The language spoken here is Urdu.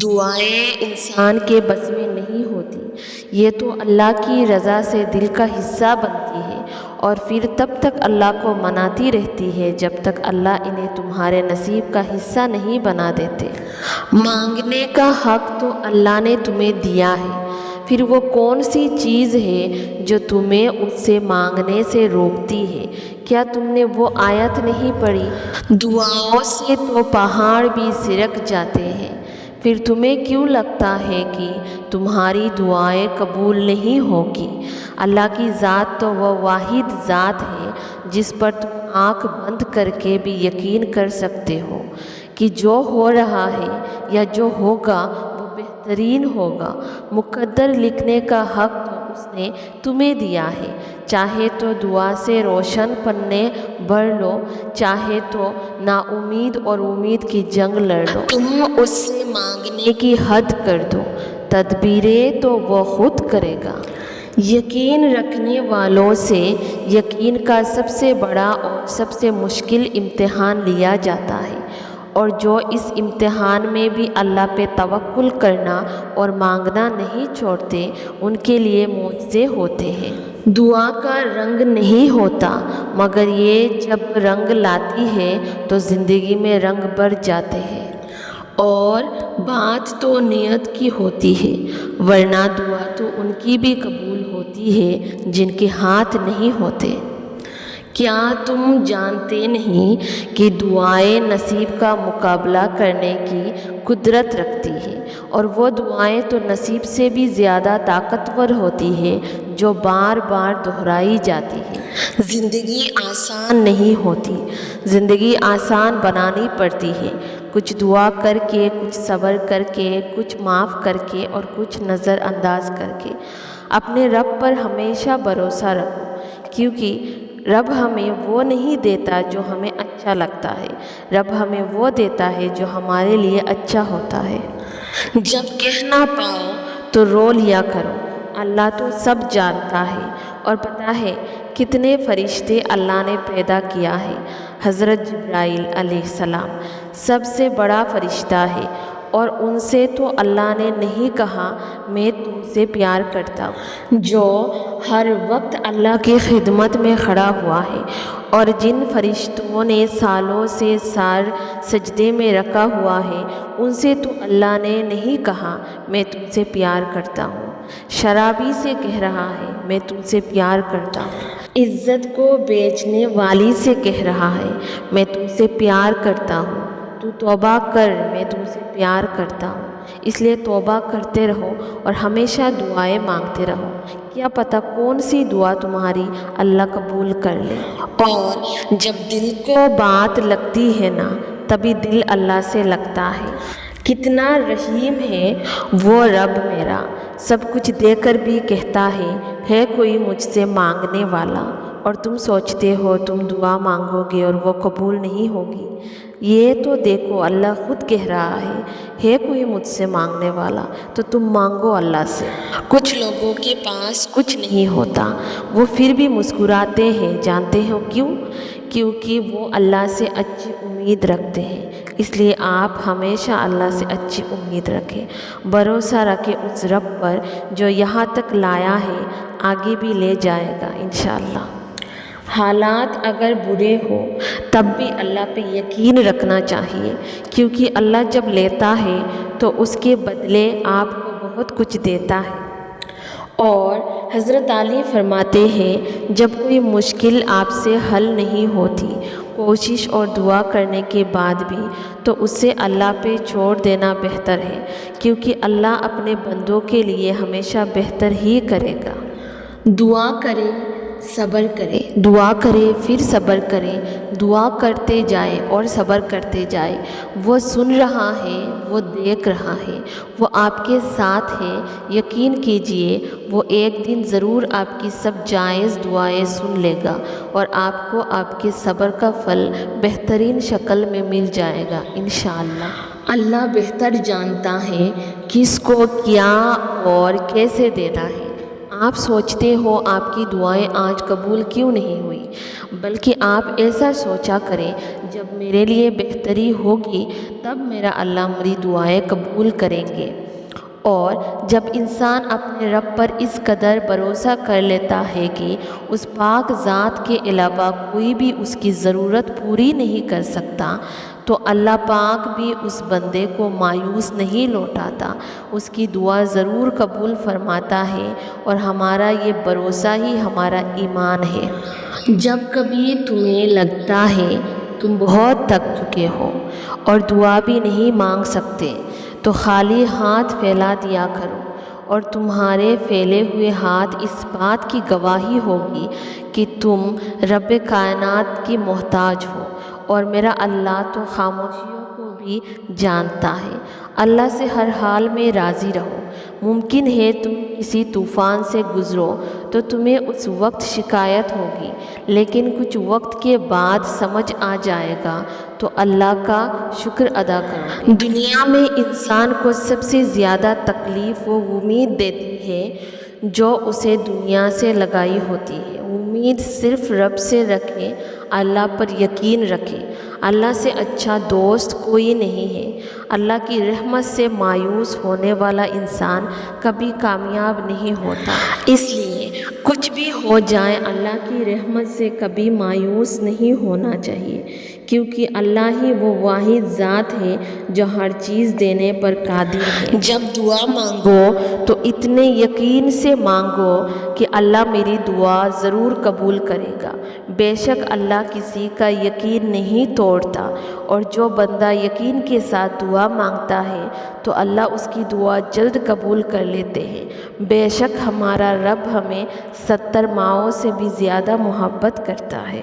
دعائیں انسان کے بس میں نہیں ہوتی، یہ تو اللہ کی رضا سے دل کا حصہ بنتی ہے اور پھر تب تک اللہ کو مناتی رہتی ہے جب تک اللہ انہیں تمہارے نصیب کا حصہ نہیں بنا دیتے۔ مانگنے کا حق تو اللہ نے تمہیں دیا ہے، پھر وہ کون سی چیز ہے جو تمہیں اس سے مانگنے سے روکتی ہے؟ کیا تم نے وہ آیت نہیں پڑھی، دعاؤں سے تو پہاڑ بھی سرک جاتے ہیں؟ پھر تمہیں کیوں لگتا ہے کہ تمہاری دعائیں قبول نہیں ہوگی؟ اللہ کی ذات تو وہ واحد ذات ہے جس پر تم آنکھ بند کر کے بھی یقین کر سکتے ہو کہ جو ہو رہا ہے یا جو ہوگا وہ بہترین ہوگا۔ مقدر لکھنے کا حق تو اس نے تمہیں دیا ہے، چاہے تو دعا سے روشن پنے بھر لو، چاہے تو نا امید اور امید کی جنگ لڑ لو۔ تم اس سے مانگنے کی حد کر دو، تدبیریں تو وہ خود کرے گا۔ یقین رکھنے والوں سے یقین کا سب سے بڑا اور سب سے مشکل امتحان لیا جاتا ہے، اور جو اس امتحان میں بھی اللہ پہ توکل کرنا اور مانگنا نہیں چھوڑتے ان کے لیے معجزے ہوتے ہیں۔ دعا کا رنگ نہیں ہوتا، مگر یہ جب رنگ لاتی ہے تو زندگی میں رنگ بھر جاتے ہیں۔ اور بات تو نیت کی ہوتی ہے، ورنہ دعا تو ان کی بھی قبول ہوتی ہے جن کے ہاتھ نہیں ہوتے۔ کیا تم جانتے نہیں کہ دعائیں نصیب کا مقابلہ کرنے کی قدرت رکھتی ہیں، اور وہ دعائیں تو نصیب سے بھی زیادہ طاقتور ہوتی ہیں جو بار بار دہرائی جاتی ہیں۔ زندگی آسان نہیں ہوتی، زندگی آسان بنانی پڑتی ہے، کچھ دعا کر کے، کچھ صبر کر کے، کچھ معاف کر کے اور کچھ نظر انداز کر کے۔ اپنے رب پر ہمیشہ بھروسہ رکھو، کیونکہ رب ہمیں وہ نہیں دیتا جو ہمیں اچھا لگتا ہے، رب ہمیں وہ دیتا ہے جو ہمارے لیے اچھا ہوتا ہے۔ جب کہہ نہ پاؤ تو رو لیا کرو، اللہ تو سب جانتا ہے اور پتہ ہے کتنے فرشتے اللہ نے پیدا کیا ہے۔ حضرت جبرائیل علیہ السلام سب سے بڑا فرشتہ ہے، اور ان سے تو اللہ نے نہیں کہا میں تم سے پیار کرتا ہوں، جو ہر وقت اللہ کی خدمت میں کھڑا ہوا ہے، اور جن فرشتوں نے سالوں سے سر سجدے میں رکھا ہوا ہے ان سے تو اللہ نے نہیں کہا میں تم سے پیار کرتا ہوں۔ شرابی سے کہہ رہا ہے میں تم سے پیار کرتا ہوں، عزت کو بیچنے والی سے کہہ رہا ہے میں تم سے پیار کرتا ہوں، تو توبہ کر میں تم سے پیار کرتا ہوں۔ اس لیے توبہ کرتے رہو اور ہمیشہ دعائیں مانگتے رہو، کیا پتہ کون سی دعا تمہاری اللہ قبول کر لے۔ اور جب دل کو بات لگتی ہے نا، تبھی دل اللہ سے لگتا ہے۔ کتنا رحیم ہے وہ رب میرا، سب کچھ دے کر بھی کہتا ہے کوئی مجھ سے مانگنے والا؟ اور تم سوچتے ہو تم دعا مانگو گے اور وہ قبول نہیں ہوگی۔ یہ تو دیکھو اللہ خود کہہ رہا ہے کوئی مجھ سے مانگنے والا، تو تم مانگو اللہ سے۔ کچھ لوگوں کے پاس کچھ نہیں ہوتا، وہ پھر بھی مسکراتے ہیں، جانتے ہو کیوں؟ کیونکہ وہ اللہ سے اچھی امید رکھتے ہیں۔ اس لیے آپ ہمیشہ اللہ سے اچھی امید رکھیں، بھروسہ رکھیں اس رب پر جو یہاں تک لایا ہے آگے بھی لے جائے گا انشاءاللہ۔ حالات اگر برے ہو تب بھی اللہ پہ یقین رکھنا چاہیے، کیونکہ اللہ جب لیتا ہے تو اس کے بدلے آپ کو بہت کچھ دیتا ہے۔ اور حضرت علی فرماتے ہیں جب کوئی مشکل آپ سے حل نہیں ہوتی، کوشش اور دعا کرنے کے بعد بھی، تو اسے اللہ پہ چھوڑ دینا بہتر ہے، کیونکہ اللہ اپنے بندوں کے لیے ہمیشہ بہتر ہی کرے گا۔ دعا کرے، صبر کرے، دعا کرے پھر صبر کرے، دعا کرتے جائے اور صبر کرتے جائے۔ وہ سن رہا ہے، وہ دیکھ رہا ہے، وہ آپ کے ساتھ ہے، یقین کیجئے وہ ایک دن ضرور آپ کی سب جائز دعائیں سن لے گا اور آپ کو آپ کے صبر کا پھل بہترین شکل میں مل جائے گا انشاءاللہ۔ اللہ بہتر جانتا ہے کس کو کیا اور کیسے دینا ہے۔ آپ سوچتے ہو آپ کی دعائیں آج قبول کیوں نہیں ہوئی، بلکہ آپ ایسا سوچا کریں جب میرے لیے بہتری ہوگی تب میرا اللہ میری دعائیں قبول کریں گے۔ اور جب انسان اپنے رب پر اس قدر بھروسہ کر لیتا ہے کہ اس پاک ذات کے علاوہ کوئی بھی اس کی ضرورت پوری نہیں کر سکتا، تو اللہ پاک بھی اس بندے کو مایوس نہیں لوٹاتا، اس کی دعا ضرور قبول فرماتا ہے، اور ہمارا یہ بھروسہ ہی ہمارا ایمان ہے۔ جب کبھی تمہیں لگتا ہے تم بہت تھک چکے ہو اور دعا بھی نہیں مانگ سکتے، تو خالی ہاتھ پھیلا دیا کرو، اور تمہارے پھیلے ہوئے ہاتھ اس بات کی گواہی ہوگی کہ تم رب کائنات کی محتاج ہو، اور میرا اللہ تو خاموشیوں کو بھی جانتا ہے۔ اللہ سے ہر حال میں راضی رہو۔ ممکن ہے تم کسی طوفان سے گزرو تو تمہیں اس وقت شکایت ہوگی، لیکن کچھ وقت کے بعد سمجھ آ جائے گا تو اللہ کا شکر ادا کرو۔ دنیا میں انسان کو سب سے زیادہ تکلیف وہ امید دیتی ہے جو اسے دنیا سے لگائی ہوتی ہے۔ امید صرف رب سے رکھیں، اللہ پر یقین رکھیں۔ اللہ سے اچھا دوست کوئی نہیں ہے۔ اللہ کی رحمت سے مایوس ہونے والا انسان کبھی کامیاب نہیں ہوتا۔ اس لیے کچھ بھی ہو جائے اللہ کی رحمت سے کبھی مایوس نہیں ہونا چاہیے، کیونکہ اللہ ہی وہ واحد ذات ہے جو ہر چیز دینے پر قادر ہے۔ جب دعا مانگو تو اتنے یقین سے مانگو کہ اللہ میری دعا ضرور قبول کرے گا۔ بے شک اللہ کسی کا یقین نہیں توڑتا، اور جو بندہ یقین کے ساتھ دعا مانگتا ہے تو اللہ اس کی دعا جلد قبول کر لیتے ہیں۔ بے شک ہمارا رب ہمیں 70 ماؤں سے بھی زیادہ محبت کرتا ہے۔